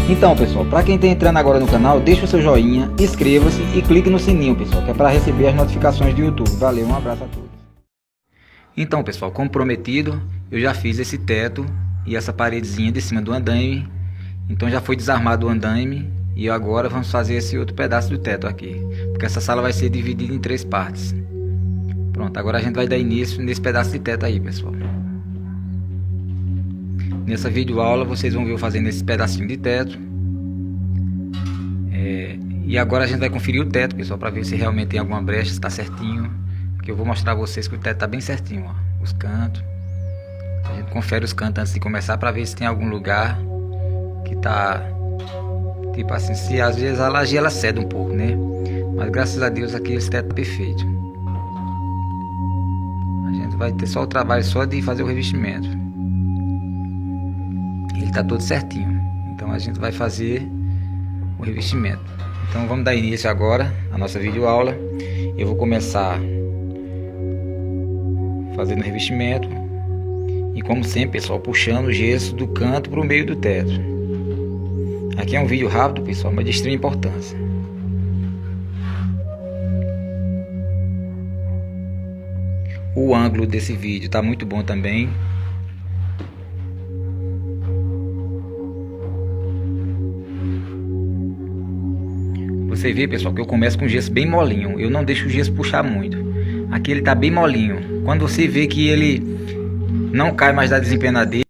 Então, pessoal, para quem está entrando agora no canal, deixa o seu joinha, inscreva-se e clique no sininho, pessoal, que é para receber as notificações do YouTube. Valeu, um abraço a todos. Então, pessoal, como prometido, eu já fiz esse teto e essa paredezinha de cima do andaime. Então já foi desarmado o andaime e agora vamos fazer esse outro pedaço do teto aqui, porque essa sala vai ser dividida em 3 partes. Pronto, agora a gente vai dar início nesse pedaço de teto aí, pessoal. Nessa videoaula vocês vão ver eu fazendo esse pedacinho de teto. E agora a gente vai conferir o teto, pessoal, para ver se realmente tem alguma brecha, se está certinho. Porque eu vou mostrar a vocês que o teto está bem certinho, ó, os cantos. A gente confere os cantos antes de começar para ver se tem algum lugar que tá tipo assim, se às vezes a laje ela cede um pouco, né? Mas graças a Deus aqui esse teto tá perfeito. A gente vai ter só o trabalho só de fazer o revestimento. Ele tá todo certinho. Então a gente vai fazer o revestimento. Então vamos dar início agora à nossa videoaula. Eu vou começar fazendo o revestimento. E como sempre, pessoal, puxando o gesso do canto para o meio do teto. Aqui é um vídeo rápido, pessoal, mas de extrema importância. O ângulo desse vídeo está muito bom também. Você vê, pessoal, que eu começo com o gesso bem molinho. Eu não deixo o gesso puxar muito. Aqui ele está bem molinho. Quando você vê que ele não cai mais da desempenadeira,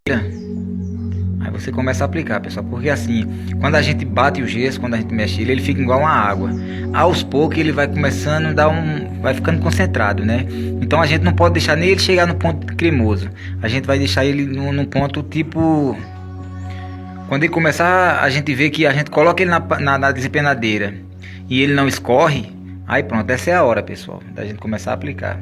aí você começa a aplicar, pessoal, porque assim, quando a gente bate o gesso, quando a gente mexe ele fica igual uma água. Aos poucos ele vai começando a dar vai ficando concentrado, né? Então a gente não pode deixar nem ele chegar no ponto cremoso. A gente vai deixar ele num ponto tipo, quando ele começar, a gente vê que a gente coloca ele na desempenadeira e ele não escorre, aí pronto, essa é a hora, pessoal, da gente começar a aplicar.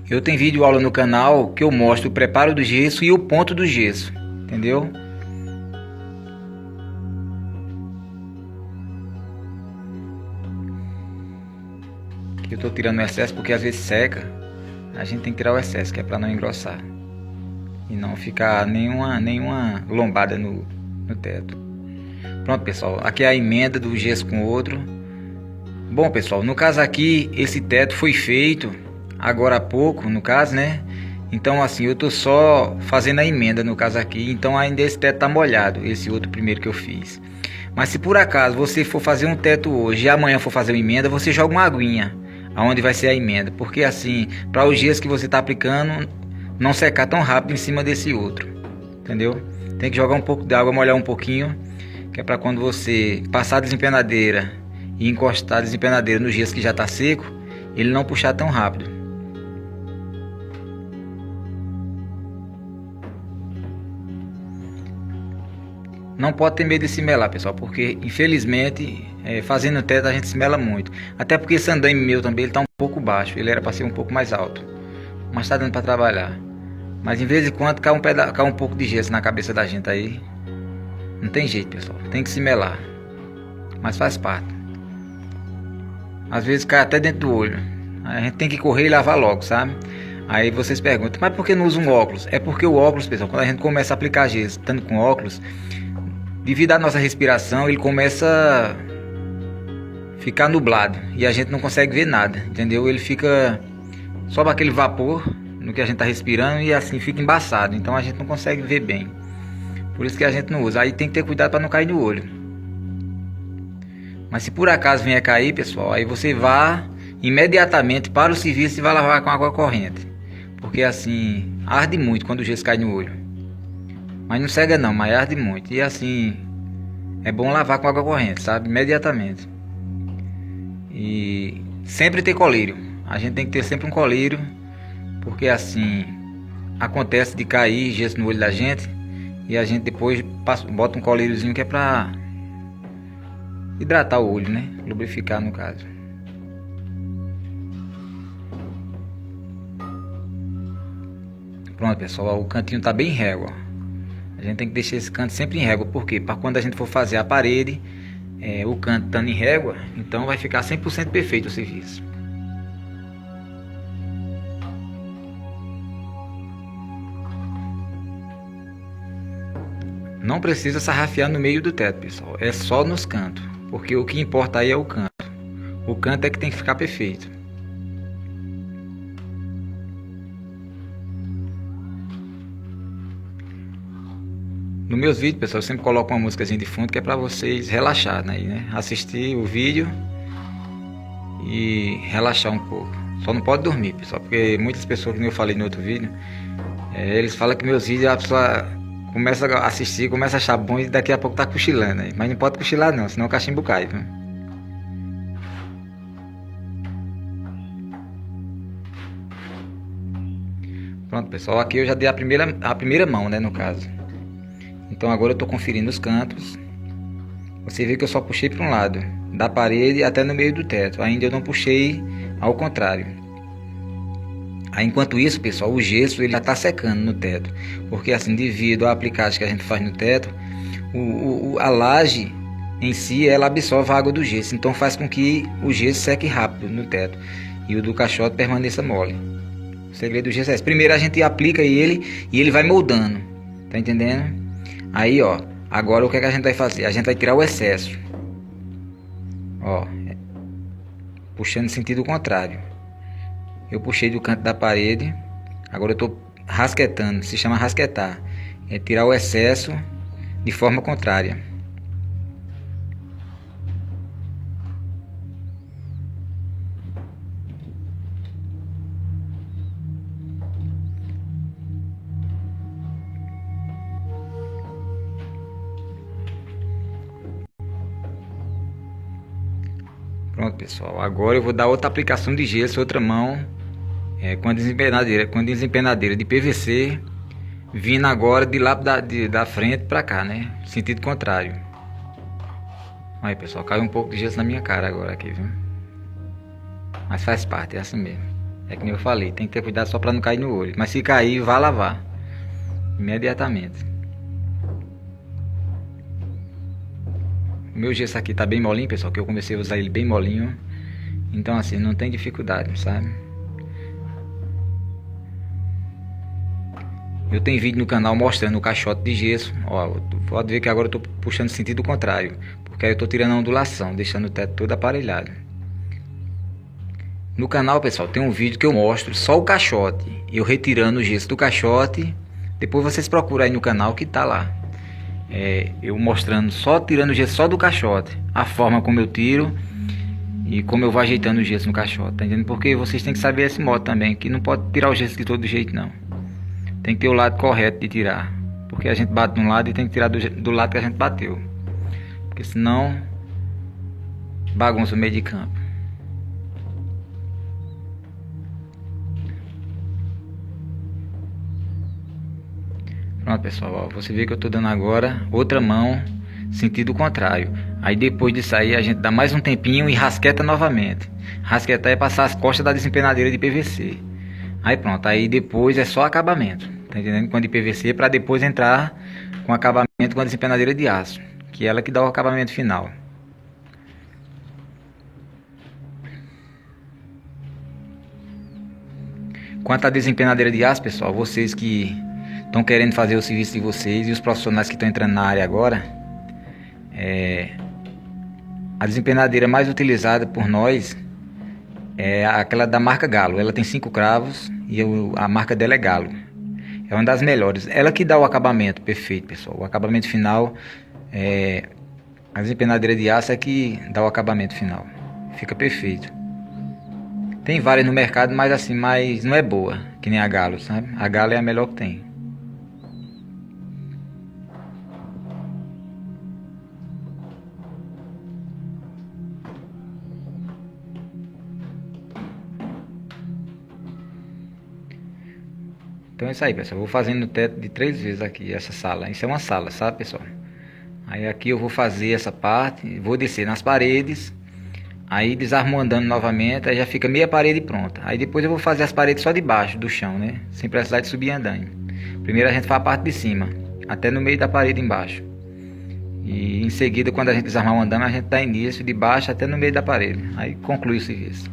Eu tenho vídeo aula no canal que eu mostro o preparo do gesso e o ponto do gesso, entendeu? Aqui eu estou tirando o excesso porque às vezes seca, a gente tem que tirar o excesso, que é para não engrossar e não ficar nenhuma lombada no teto. Pronto, pessoal, aqui é a emenda do gesso com o outro. Bom, pessoal, no caso aqui, esse teto foi feito agora há pouco, no caso, né? Então assim, eu tô só fazendo a emenda no caso aqui. Então ainda esse teto tá molhado, esse outro primeiro que eu fiz. Mas se por acaso você for fazer um teto hoje e amanhã for fazer uma emenda, você joga uma aguinha aonde vai ser a emenda, porque assim, para o gesso que você tá aplicando não secar tão rápido em cima desse outro, entendeu? Tem que jogar um pouco de água, molhar um pouquinho, que é para quando você passar a desempenadeira e encostar a desempenadeira no gesso que já tá seco, ele não puxar tão rápido. Não pode ter medo de se melar, pessoal, porque infelizmente fazendo teto a gente se mela muito. Até porque esse andaime meu também ele tá um pouco baixo, ele era para ser um pouco mais alto, mas tá dando para trabalhar. Mas em vez de quando cai um pouco de gesso na cabeça da gente aí, não tem jeito, pessoal, tem que se melar, mas faz parte. Às vezes cai até dentro do olho, a gente tem que correr e lavar logo, sabe? Aí vocês perguntam, mas por que não usa um óculos? É porque o óculos, pessoal, quando a gente começa a aplicar gesso, estando com óculos, devido à nossa respiração, ele começa a ficar nublado e a gente não consegue ver nada, entendeu? Ele fica só aquele vapor no que a gente está respirando e assim fica embaçado, então a gente não consegue ver bem. Por isso que a gente não usa. Aí tem que ter cuidado para não cair no olho. Mas se por acaso vier cair, pessoal, aí você vá imediatamente para o serviço e vai lavar com água corrente, porque assim arde muito quando o gesso cai no olho. Mas não cega não, mas arde muito. E assim, é bom lavar com água corrente, sabe? Imediatamente. E sempre ter colírio. A gente tem que ter sempre um colírio, porque assim, acontece de cair gesso no olho da gente, e a gente depois bota um colíriozinho que é pra hidratar o olho, né? Lubrificar no caso. Pronto, pessoal, o cantinho tá bem régua. A gente tem que deixar esse canto sempre em régua, porque para quando a gente for fazer a parede, o canto estando em régua, então vai ficar 100% perfeito o serviço. Não precisa sarrafiar no meio do teto, pessoal. É só nos cantos. Porque o que importa aí é o canto. O canto é que tem que ficar perfeito. Nos meus vídeos, pessoal, eu sempre coloco uma músicazinha de fundo que é pra vocês relaxarem, né? Assistir o vídeo e relaxar um pouco. Só não pode dormir, pessoal, porque muitas pessoas, como eu falei no outro vídeo, eles falam que meus vídeos a pessoa começa a assistir, começa a achar bom e daqui a pouco tá cochilando aí. Mas não pode cochilar não, senão o cachimbo cai, viu? Pronto, pessoal, aqui eu já dei a primeira mão, né, no caso. Então agora eu tô conferindo os cantos. Você vê que eu só puxei para um lado, da parede até no meio do teto. Ainda eu não puxei ao contrário. Aí, enquanto isso, pessoal, o gesso ele já está secando no teto. Porque assim, devido à aplicagem que a gente faz no teto, a laje em si, ela absorve a água do gesso. Então faz com que o gesso seque rápido no teto. E o do caixote permaneça mole. O segredo do gesso é esse. Primeiro a gente aplica ele e ele vai moldando. Tá entendendo? Aí, ó. Agora o que é que a gente vai fazer? A gente vai tirar o excesso. Ó. Puxando em sentido contrário. Eu puxei do canto da parede. Agora eu estou rasquetando. Se chama rasquetar. É tirar o excesso de forma contrária. Pronto, pessoal. Agora eu vou dar outra aplicação de gesso, outra mão, com a desempenadeira de PVC, vindo agora de lá da frente para cá, né? Sentido contrário. Aí, pessoal, caiu um pouco de gesso na minha cara agora aqui, viu? Mas faz parte, é assim mesmo. É que nem eu falei, tem que ter cuidado só para não cair no olho. Mas se cair, vá lavar imediatamente. O meu gesso aqui tá bem molinho, pessoal, que eu comecei a usar ele bem molinho. Então assim, não tem dificuldade, sabe? Eu tenho vídeo no canal mostrando o caixote de gesso. Ó, pode ver que agora eu tô puxando sentido contrário, porque aí eu tô tirando a ondulação, deixando o teto todo aparelhado. No canal, pessoal, tem um vídeo que eu mostro só o caixote, eu retirando o gesso do caixote. Depois vocês procuram aí no canal que tá lá. Eu mostrando só tirando o gesso só do caixote, a forma como eu tiro e como eu vou ajeitando o gesso no caixote, tá entendendo? Porque vocês têm que saber esse modo também, que não pode tirar o gesso de todo jeito não. Tem que ter o lado correto de tirar, porque a gente bate de um lado e tem que tirar do lado que a gente bateu, porque senão bagunça o meio de campo. Pronto, pessoal, ó, você vê que eu tô dando agora outra mão, sentido contrário. Aí depois disso aí a gente dá mais um tempinho e rasqueta novamente. Rasquetar é passar as costas da desempenadeira de PVC. Aí pronto, aí depois é só acabamento, tá entendendo? Com a de PVC para depois entrar com acabamento com a desempenadeira de aço, que é ela que dá o acabamento final. Quanto à desempenadeira de aço, pessoal, vocês que estão querendo fazer o serviço de vocês e os profissionais que estão entrando na área agora, a desempenadeira mais utilizada por nós é aquela da marca Galo. Ela tem 5 cravos e a marca dela é Galo. É uma das melhores. Ela que dá o acabamento perfeito, pessoal. O acabamento final, a desempenadeira de aço é que dá o acabamento final. Fica perfeito. Tem várias no mercado, mas assim, mas não é boa, que nem a Galo, sabe? A Galo é a melhor que tem. Então é isso aí, pessoal. Eu vou fazendo no teto de 3 vezes aqui, essa sala. Isso é uma sala, sabe, pessoal? Aí aqui eu vou fazer essa parte, vou descer nas paredes. Aí desarmo andando novamente, aí já fica meia parede pronta. Aí depois eu vou fazer as paredes só de baixo do chão, né? Sem precisar de subir andando. Primeiro a gente faz a parte de cima, até no meio da parede embaixo. E em seguida, quando a gente desarmar o andame, a gente dá início de baixo até no meio da parede. Aí conclui o serviço.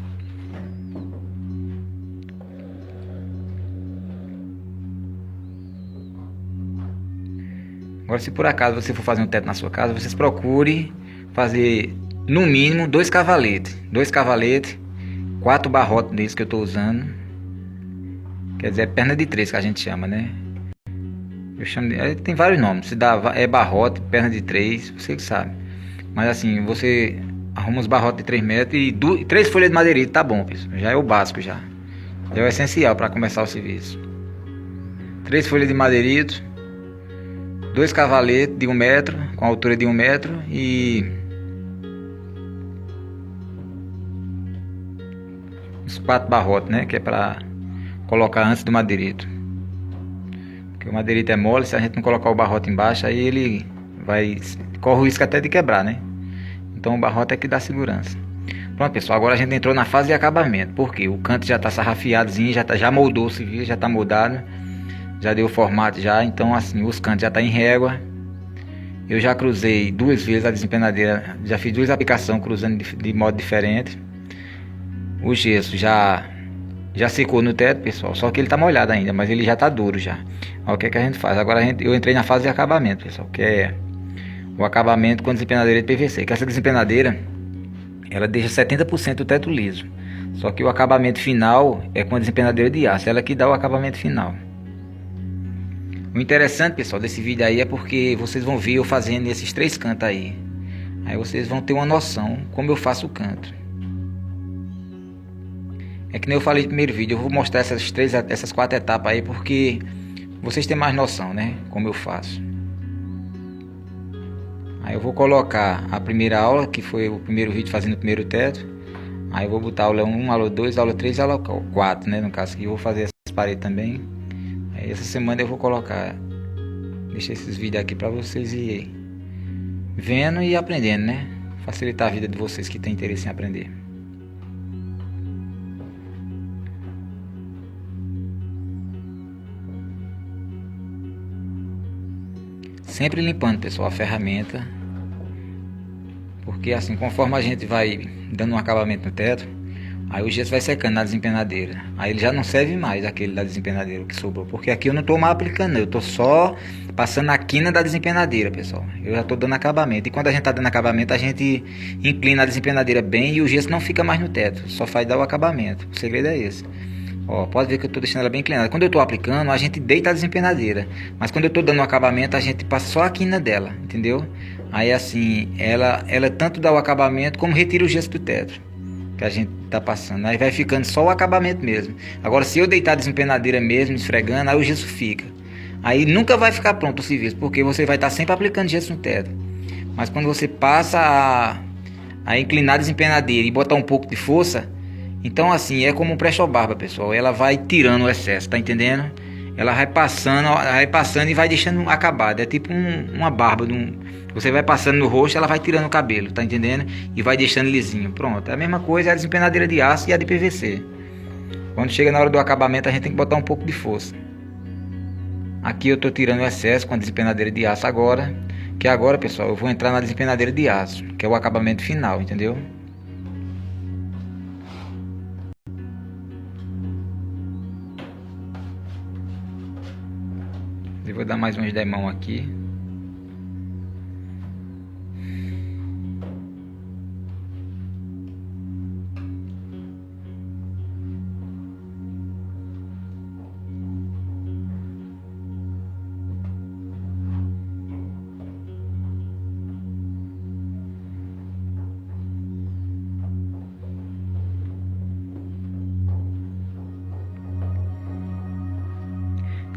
Agora, se por acaso você for fazer um teto na sua casa, vocês procurem fazer no mínimo 2 cavaletes. 2 cavaletes, 4 barrotes desses que eu estou usando. Quer dizer, é perna de 3 que a gente chama, né? Eu chamo de, tem vários nomes. Se dá, é barrote, perna de 3, você que sabe. Mas assim, você arruma os barrotes de 3 metros e 3 folhas de madeirite, tá bom, pessoal. Já é o básico já. Já é o essencial para começar o serviço. 3 folhas de madeirite, 2 cavaletes de 1 metro, com altura de 1 metro e os 4 barrotes, né? Que é para colocar antes do madeirito. Porque o madeirito é mole, se a gente não colocar o barrote embaixo, aí ele corre o risco até de quebrar, né? Então o barrote é que dá segurança. Pronto, pessoal, agora a gente entrou na fase de acabamento. Porque o canto já está sarrafiadozinho, já moldou o serviço, já está moldado. Já deu o formato já, então assim, os cantos já tá em régua. Eu já cruzei 2 vezes a desempenadeira, já fiz 2 aplicações cruzando de modo diferente. O gesso já secou no teto, pessoal, só que ele tá molhado ainda, mas ele já tá duro já. Ó, o que é que a gente faz? Agora eu entrei na fase de acabamento, pessoal, que é o acabamento com desempenadeira de PVC. Que essa desempenadeira, ela deixa 70% do teto liso. Só que o acabamento final é com a desempenadeira de aço, ela que dá o acabamento final. O interessante, pessoal, desse vídeo aí é porque vocês vão ver eu fazendo esses 3 cantos aí. Aí vocês vão ter uma noção como eu faço o canto. É que nem eu falei no primeiro vídeo, eu vou mostrar essas 4 etapas aí porque vocês têm mais noção, né? Como eu faço. Aí eu vou colocar a primeira aula, que foi o primeiro vídeo fazendo o primeiro teto. Aí eu vou botar aula 1, aula 2, aula 3 e aula 4, né? No caso aqui eu vou fazer essas paredes também. Aí essa semana eu vou colocar, deixar esses vídeos aqui para vocês irem vendo e aprendendo, né? Facilitar a vida de vocês que têm interesse em aprender. Sempre limpando, pessoal, a ferramenta. Porque assim, conforme a gente vai dando um acabamento no teto, aí o gesso vai secando na desempenadeira. Aí ele já não serve mais aquele da desempenadeira que sobrou. Porque aqui eu não estou mais aplicando, eu estou só passando a quina da desempenadeira, pessoal. Eu já estou dando acabamento. E quando a gente está dando acabamento, a gente inclina a desempenadeira bem e o gesso não fica mais no teto. Só faz dar o acabamento. O segredo é esse. Ó, pode ver que eu estou deixando ela bem inclinada. Quando eu estou aplicando, a gente deita a desempenadeira. Mas quando eu estou dando o acabamento, a gente passa só a quina dela, entendeu? Aí assim, ela tanto dá o acabamento como retira o gesso do teto que a gente tá passando. Aí vai ficando só o acabamento mesmo. Agora se eu deitar a desempenadeira mesmo, esfregando, aí o gesso fica. Aí nunca vai ficar pronto o serviço, porque você vai estar sempre aplicando gesso no teto. Mas quando você passa a inclinar a desempenadeira e botar um pouco de força, então assim, é como um pré-barba, pessoal. Ela vai tirando o excesso, tá entendendo? Ela vai passando e vai deixando acabado. É tipo uma barba de um... Você vai passando no rosto, ela vai tirando o cabelo, tá entendendo? E vai deixando lisinho. Pronto, é a mesma coisa, é a desempenadeira de aço e a de PVC. Quando chega na hora do acabamento, a gente tem que botar um pouco de força. Aqui eu tô tirando o excesso com a desempenadeira de aço agora. Que agora, pessoal, eu vou entrar na desempenadeira de aço, que é o acabamento final, entendeu? Eu vou dar mais uns demão aqui.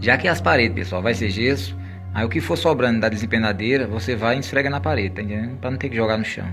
Já que as paredes, pessoal, vai ser gesso, aí o que for sobrando da desempenadeira, você vai e esfrega na parede, tá entendendo? Pra não ter que jogar no chão.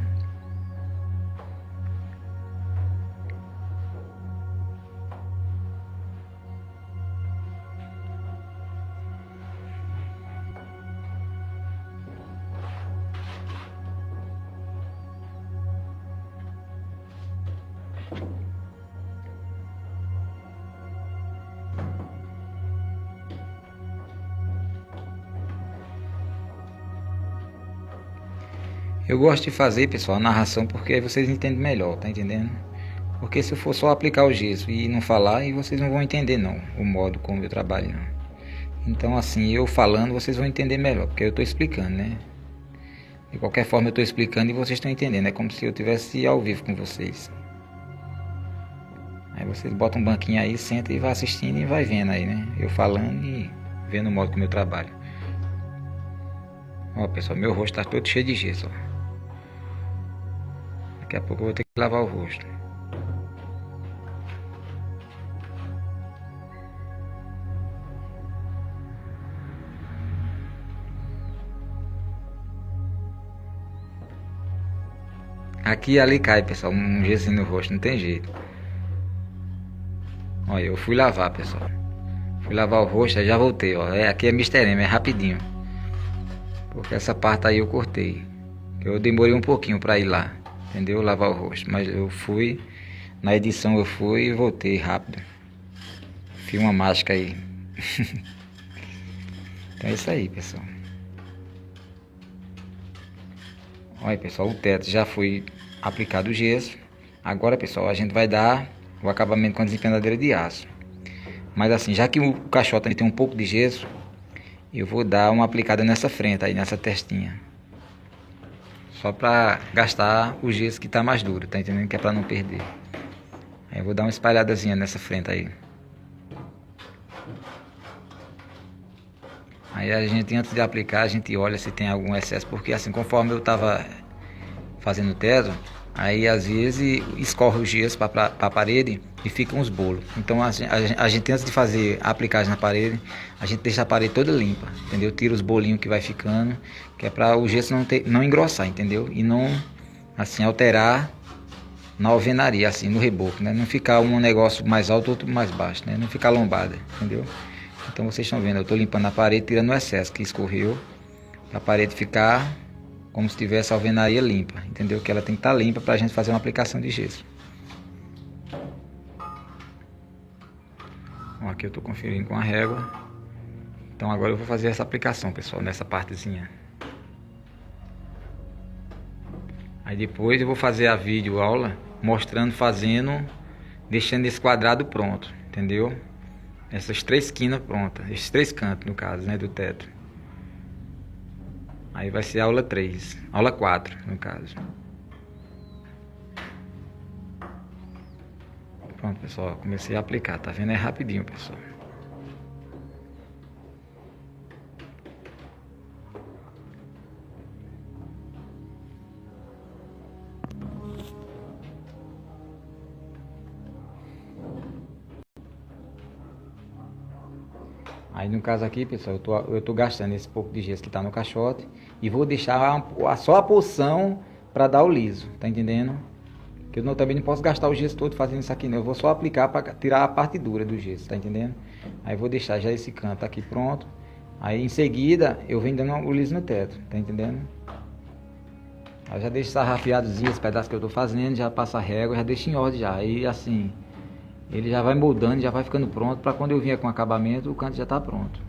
Eu gosto de fazer, pessoal, a narração porque aí vocês entendem melhor, tá entendendo? Porque se eu for só aplicar o gesso e não falar, aí vocês não vão entender não, o modo como eu trabalho não. Então assim, eu falando, vocês vão entender melhor, porque eu tô explicando, né? De qualquer forma eu tô explicando e vocês estão entendendo. É como se eu estivesse ao vivo com vocês. Aí vocês botam um banquinho aí, senta e vai assistindo e vai vendo aí, né? Eu falando e vendo o modo como eu trabalho. Ó, pessoal, meu rosto tá todo cheio de gesso, ó. Daqui a pouco eu vou ter que lavar o rosto. Aqui e ali cai, pessoal, um gesso no rosto, não tem jeito. Olha, eu fui lavar, pessoal. Fui lavar o rosto, aí já voltei, ó. Aqui é Mr. M, é rapidinho. Porque essa parte aí eu cortei. Eu demorei um pouquinho pra ir lá, entendeu? Lavar o rosto. Mas eu fui, na edição eu fui e voltei rápido. Fiz uma mágica aí. Então é isso aí, pessoal. Olha, pessoal, o teto já foi aplicado o gesso. Agora, pessoal, a gente vai dar o acabamento com a desempenadeira de aço. Mas assim, já que o caixote tem um pouco de gesso, eu vou dar uma aplicada nessa frente aí, nessa testinha. Só pra gastar o gesso que tá mais duro, tá entendendo? Que é pra não perder. Aí eu vou dar uma espalhadazinha nessa frente aí. Aí a gente, antes de aplicar, a gente olha se tem algum excesso, porque assim, conforme eu tava fazendo o teto, aí às vezes escorre o gesso para a parede e ficam os bolos. Então a gente antes de fazer a aplicagem na parede, a gente deixa a parede toda limpa, entendeu? Tira os bolinhos que vai ficando, que é para o gesso não engrossar, entendeu? E não assim alterar na alvenaria, assim, no reboco, né? Não ficar um negócio mais alto, outro mais baixo, né? Não ficar lombada, entendeu? Então vocês estão vendo, eu estou limpando a parede, tirando o excesso que escorreu, para a parede ficar como se tivesse a alvenaria limpa, entendeu? Que ela tem que estar limpa para a gente fazer uma aplicação de gesso. Bom, aqui eu estou conferindo com a régua. Então agora eu vou fazer essa aplicação, pessoal, nessa partezinha. Aí depois eu vou fazer a vídeo aula mostrando, fazendo, deixando esse quadrado pronto, entendeu? Essas três esquinas prontas, esses três cantos no caso, né, do teto. Aí vai ser aula 3, aula 4 no caso. Pronto, pessoal, comecei a aplicar, tá vendo? É rapidinho, pessoal. Aí no caso aqui, pessoal, eu tô gastando esse pouco de gesso que tá no caixote e vou deixar só a porção para dar o liso, tá entendendo? Que eu também não posso gastar o gesso todo fazendo isso aqui não, eu vou só aplicar para tirar a parte dura do gesso, tá entendendo? Aí vou deixar já esse canto aqui pronto, aí em seguida eu venho dando o liso no teto, tá entendendo? Aí já deixo sarrafiadozinho esse pedaço que eu tô fazendo, já passo a régua, já deixo em ordem já, aí assim... Ele já vai moldando, já vai ficando pronto para quando eu vier com acabamento, o canto já está pronto.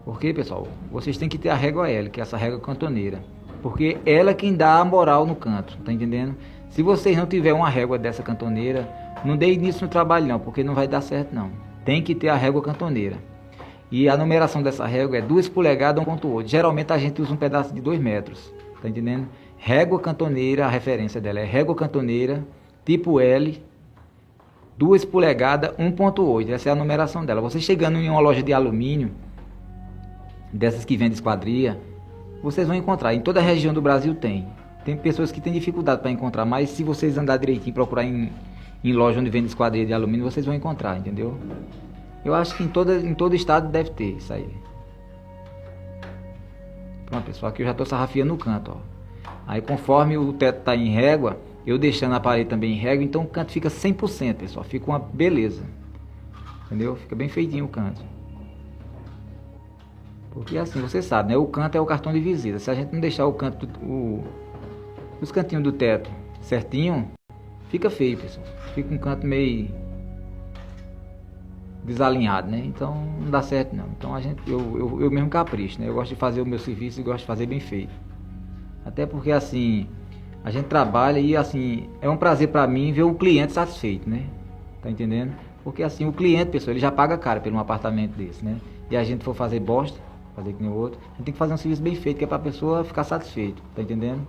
Porque, pessoal, vocês têm que ter a régua L, que é essa régua cantoneira. Porque ela é quem dá a moral no canto, tá entendendo? Se vocês não tiverem uma régua dessa cantoneira, não dê início no trabalho não, porque não vai dar certo não. Tem que ter a régua cantoneira. E a numeração dessa régua é 2 polegadas 1.8. Geralmente a gente usa um pedaço de 2 metros, tá entendendo? Régua cantoneira, a referência dela é régua cantoneira, tipo L, 2 polegadas 1.8, essa é a numeração dela. Você chegando em uma loja de alumínio, dessas que vende esquadria, vocês vão encontrar, em toda a região do Brasil tem. Tem pessoas que têm dificuldade para encontrar, mas se vocês andar direitinho e procurar em loja onde vende esquadria de alumínio, vocês vão encontrar, entendeu? Eu acho que em todo estado deve ter isso aí. Pronto, pessoal, aqui eu já estou sarrafiando no canto, ó. Aí conforme o teto está em régua, eu deixando a parede também em régua, então o canto fica 100%, pessoal. Fica uma beleza. Entendeu? Fica bem feitinho o canto. Porque assim, você sabe, né? O canto é o cartão de visita. Se a gente não deixar o canto, os cantinhos do teto certinho, fica feio, pessoal. Fica um canto meio desalinhado, né? Então não dá certo não. Então eu mesmo capricho, né? Eu gosto de fazer o meu serviço e gosto de fazer bem feito. Até porque assim... A gente trabalha e assim, é um prazer para mim ver o cliente satisfeito, né? Tá entendendo? Porque assim, o cliente, pessoal, ele já paga caro por um apartamento desse, né? E a gente for fazer bosta, fazer que nem o outro, a gente tem que fazer um serviço bem feito, que é pra pessoa ficar satisfeita, tá entendendo?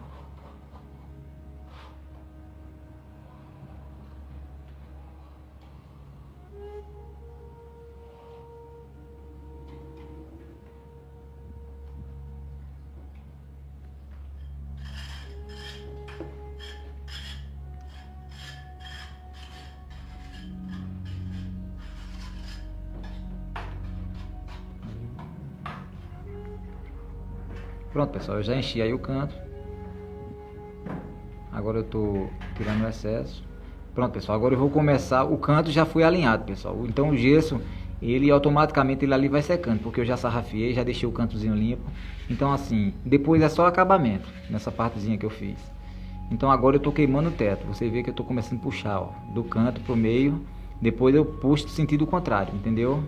Pronto, pessoal, eu já enchi aí o canto. Agora eu tô tirando o excesso. Pronto, pessoal, agora eu vou começar. O canto já foi alinhado, pessoal. Então o gesso, ele automaticamente ele ali vai secando, porque eu já sarrafiei, já deixei o cantozinho limpo. Então assim, depois é só acabamento nessa partezinha que eu fiz. Então agora eu tô queimando o teto. Você vê que eu tô começando a puxar, ó, do canto pro meio. Depois eu puxo no sentido contrário, entendeu?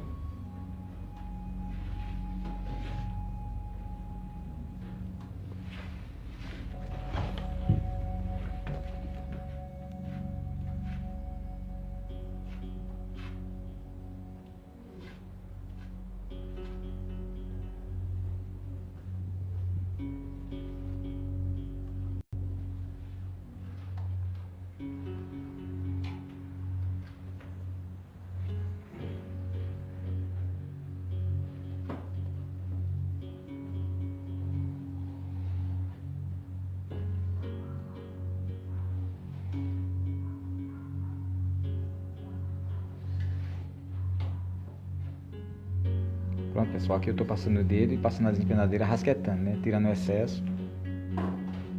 Pronto, pessoal, aqui eu tô passando o dedo e passando as empenadeiras rasquetando, né? Tirando o excesso.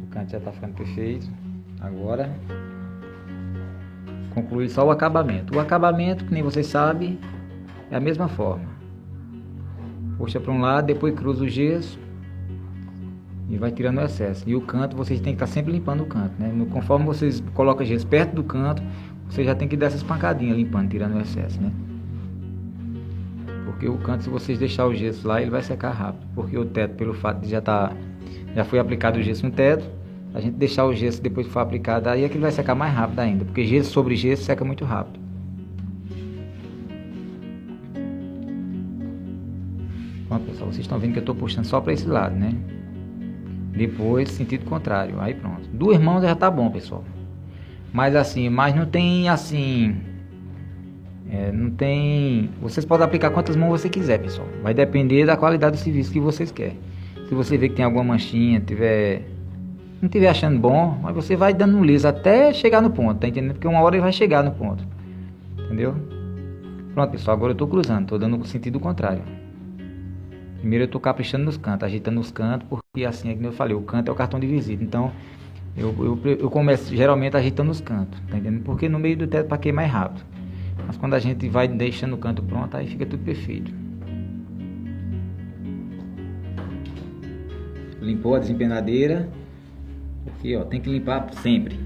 O canto já tá ficando perfeito. Agora, concluir só o acabamento. O acabamento, que nem vocês sabem, é a mesma forma. Puxa para um lado, depois cruza o gesso e vai tirando o excesso. E o canto, vocês têm que estar sempre limpando o canto, né? Conforme vocês colocam o gesso perto do canto, vocês já tem que dar essas pancadinhas limpando, tirando o excesso, né? Porque o canto, se vocês deixar o gesso lá, ele vai secar rápido. Porque o teto, pelo fato de já foi aplicado o gesso no teto, a gente deixar o gesso depois que for aplicado, aí é que ele vai secar mais rápido ainda. Porque gesso sobre gesso seca muito rápido. Pronto, pessoal, vocês estão vendo que eu estou puxando só para esse lado, né? Depois, sentido contrário. Aí pronto. 2 mãos já tá bom, pessoal. Mas assim, mas não tem assim... não tem... Vocês podem aplicar quantas mãos você quiser, pessoal. Vai depender da qualidade do serviço que vocês querem. Se você vê que tem alguma manchinha, não tiver achando bom, mas você vai dando um liso até chegar no ponto, tá entendendo? Porque uma hora ele vai chegar no ponto. Entendeu? Pronto, pessoal, agora eu tô cruzando, tô dando o sentido contrário. Primeiro eu tô caprichando nos cantos, ajeitando os cantos, porque assim, como eu falei, o canto é o cartão de visita. Então, eu começo geralmente ajeitando os cantos, tá entendendo? Porque no meio do teto para queimar mais rápido. Mas quando a gente vai deixando o canto pronto, aí fica tudo perfeito. Limpou a desempenadeira. Aqui, ó, tem que limpar sempre.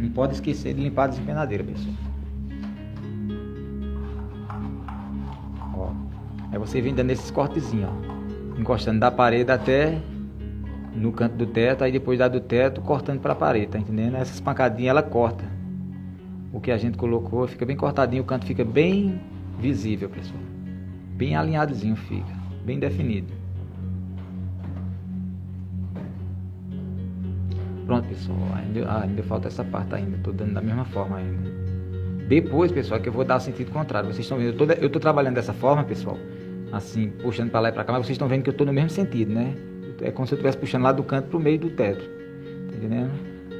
Não pode esquecer de limpar a desempenadeira, pessoal. Ó, aí você vem dando esses cortezinhos, ó, encostando da parede até no canto do teto, aí depois do teto cortando para a parede, tá entendendo? Essas pancadinhas ela corta. O que a gente colocou fica bem cortadinho, o canto fica bem visível, pessoal. Bem alinhadozinho fica, bem definido. Pronto, pessoal, ainda falta essa parte ainda, tô dando da mesma forma ainda. Depois, pessoal, que eu vou dar o sentido contrário. Vocês estão vendo, eu tô trabalhando dessa forma, pessoal, assim, puxando para lá e para cá, mas vocês estão vendo que eu tô no mesmo sentido, né? É como se eu estivesse puxando lá do canto pro meio do teto, tá entendendo?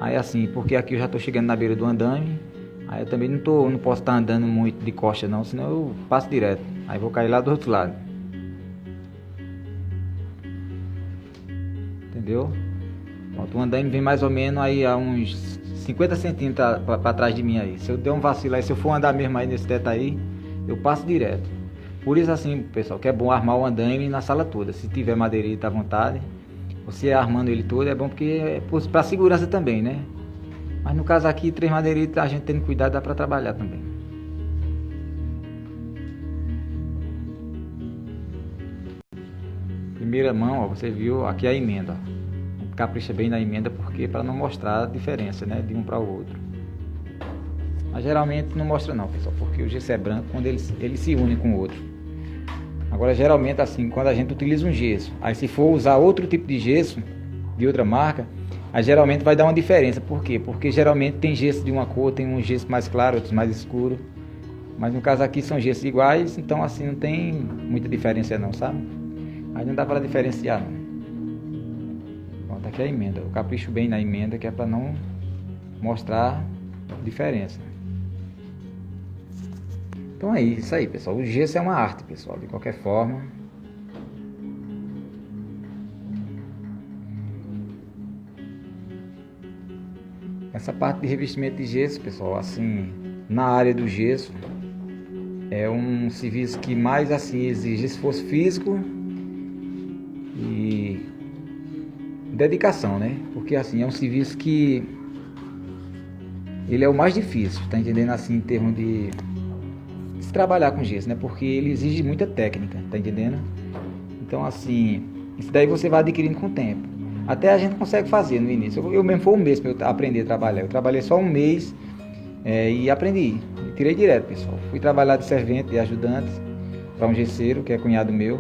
Aí assim, porque aqui eu já tô chegando na beira do andame. Aí eu também não posso estar andando muito de costa não, senão eu passo direto. Aí vou cair lá do outro lado. Entendeu? Pronto, o andaime vem mais ou menos aí a uns 50 centímetros para trás de mim aí. Se eu der um vacilo aí, se eu for andar mesmo aí nesse teto aí, eu passo direto. Por isso assim, pessoal, que é bom armar o andaime na sala toda. Se tiver madeirita à vontade, você armando ele todo é bom porque é para segurança também, né? Mas no caso aqui, 3 madeiritas, a gente tendo cuidado, dá para trabalhar também. Primeira mão, ó, você viu, aqui é a emenda. Ó. A gente capricha bem na emenda porque para não mostrar a diferença, né, de um para o outro. Mas geralmente não mostra não, pessoal, porque o gesso é branco quando ele se une com o outro. Agora geralmente assim, quando a gente utiliza um gesso, aí se for usar outro tipo de gesso, de outra marca, aí geralmente vai dar uma diferença. Por quê? Porque geralmente tem gesso de uma cor, tem um gesso mais claro, outros mais escuro. Mas no caso aqui são gessos iguais, então assim não tem muita diferença não, sabe? Aí não dá para diferenciar não. Pronto, aqui é a emenda. Eu capricho bem na emenda, que é para não mostrar diferença. Então é isso aí, pessoal. O gesso é uma arte, pessoal, de qualquer forma. Essa parte de revestimento de gesso, pessoal, assim, na área do gesso, é um serviço que mais assim exige esforço físico e dedicação, né? Porque assim, é um serviço que ele é o mais difícil, tá entendendo? Assim, em termos de se trabalhar com gesso, né? Porque ele exige muita técnica, tá entendendo? Então assim, isso daí você vai adquirindo com o tempo. Até a gente consegue fazer no início. Eu mesmo foi um mês para eu aprender a trabalhar. Eu trabalhei só um mês e aprendi. Tirei direto, pessoal. Fui trabalhar de servente, de ajudante, para um gesseiro, que é cunhado meu.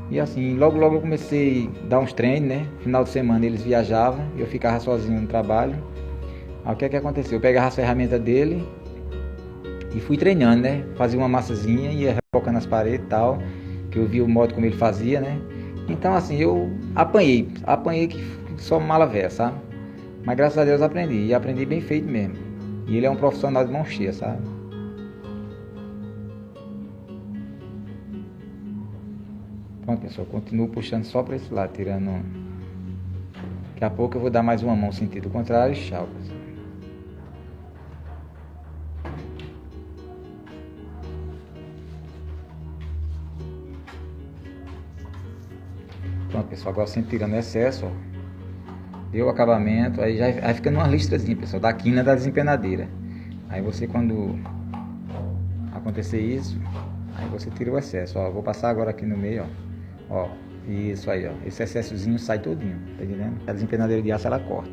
E assim, logo eu comecei a dar uns treinos, né? Final de semana eles viajavam, eu ficava sozinho no trabalho. Aí o que é que aconteceu? Eu pegava as ferramentas dele e fui treinando, né? Fazia uma massazinha, ia rebocando as paredes e tal, que eu vi o modo como ele fazia, né? Então assim, eu apanhei que só mala véia, sabe? Mas graças a Deus aprendi, e aprendi bem feito mesmo. E ele é um profissional de mão cheia, sabe? Pronto, pessoal, continuo puxando só para esse lado, tirando. Daqui a pouco eu vou dar mais uma mão sentido contrário e tchau, pessoal. Pronto, pessoal, agora sempre tirando excesso, ó. Deu o acabamento, aí já vai ficando uma listrazinha, pessoal, da quina da desempenadeira. Aí você, quando acontecer isso, aí você tira o excesso, ó. Vou passar agora aqui no meio, ó. Isso aí, ó. Esse excessozinho sai todinho, tá entendendo? A desempenadeira de aço ela corta.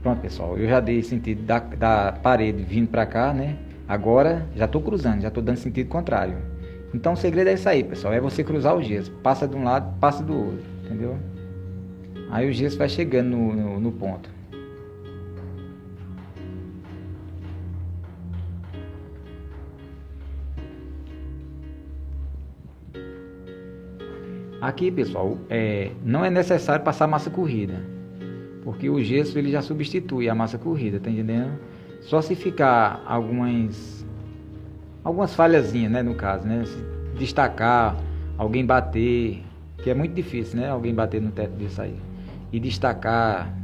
Pronto, pessoal, eu já dei sentido da parede vindo pra cá, né? Agora já tô cruzando, já tô dando sentido contrário. Então o segredo é isso aí, pessoal, é você cruzar o gesso. Passa de um lado, passa do outro, entendeu? Aí o gesso vai chegando no ponto. Aqui, pessoal, não é necessário passar massa corrida, porque o gesso ele já substitui a massa corrida, tá entendendo? Só se ficar algumas falhazinhas, né, no caso, né? Se destacar, alguém bater, que é muito difícil, né? Alguém bater no teto disso aí. E destacar,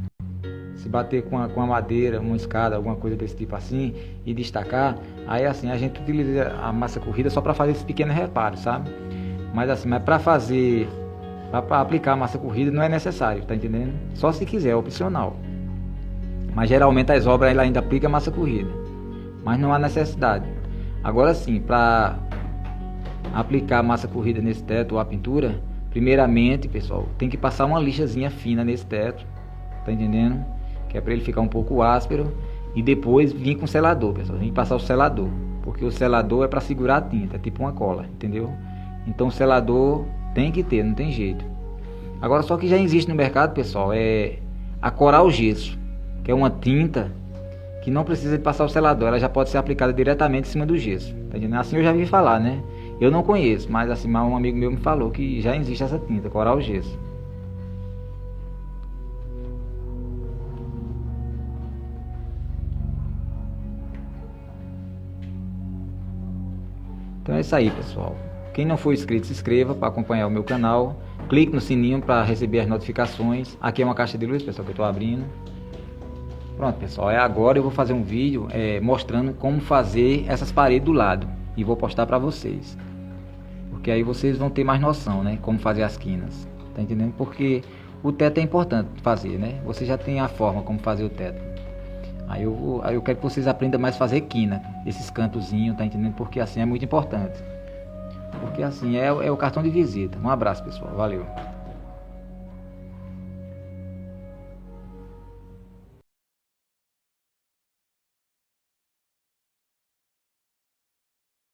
se bater com a madeira, uma escada, alguma coisa desse tipo assim, e destacar, aí assim, a gente utiliza a massa corrida só para fazer esses pequenos reparos, sabe? Mas assim, para aplicar a massa corrida não é necessário, tá entendendo? Só se quiser, é opcional. Mas geralmente as obras ela ainda aplicam a massa corrida, mas não há necessidade. Agora sim, para aplicar a massa corrida nesse teto ou a pintura, primeiramente, pessoal, tem que passar uma lixazinha fina nesse teto, tá entendendo? Que é para ele ficar um pouco áspero, e depois vir com o selador, pessoal. Tem que passar o selador, porque o selador é para segurar a tinta, é tipo uma cola, entendeu? Então o selador tem que ter, não tem jeito. Agora só que já existe no mercado, pessoal, é a Coral Gesso, que é uma tinta que não precisa de passar o selador, ela já pode ser aplicada diretamente em cima do gesso, tá entendendo? Assim eu já vi falar, né? Eu não conheço, mas assim, um amigo meu me falou que já existe essa tinta, Coral Gesso. Então é isso aí, pessoal. Quem não for inscrito, se inscreva para acompanhar o meu canal. Clique no sininho para receber as notificações. Aqui é uma caixa de luz, pessoal, que eu estou abrindo. Pronto, pessoal, agora eu vou fazer um vídeo mostrando como fazer essas paredes do lado. E vou postar para vocês. Porque aí vocês vão ter mais noção, né? Como fazer as quinas. Tá entendendo? Porque o teto é importante fazer, né? Você já tem a forma como fazer o teto. Aí eu quero que vocês aprendam mais a fazer quina. Esses cantozinhos, tá entendendo? Porque assim é muito importante. Porque assim é o cartão de visita. Um abraço, pessoal. Valeu.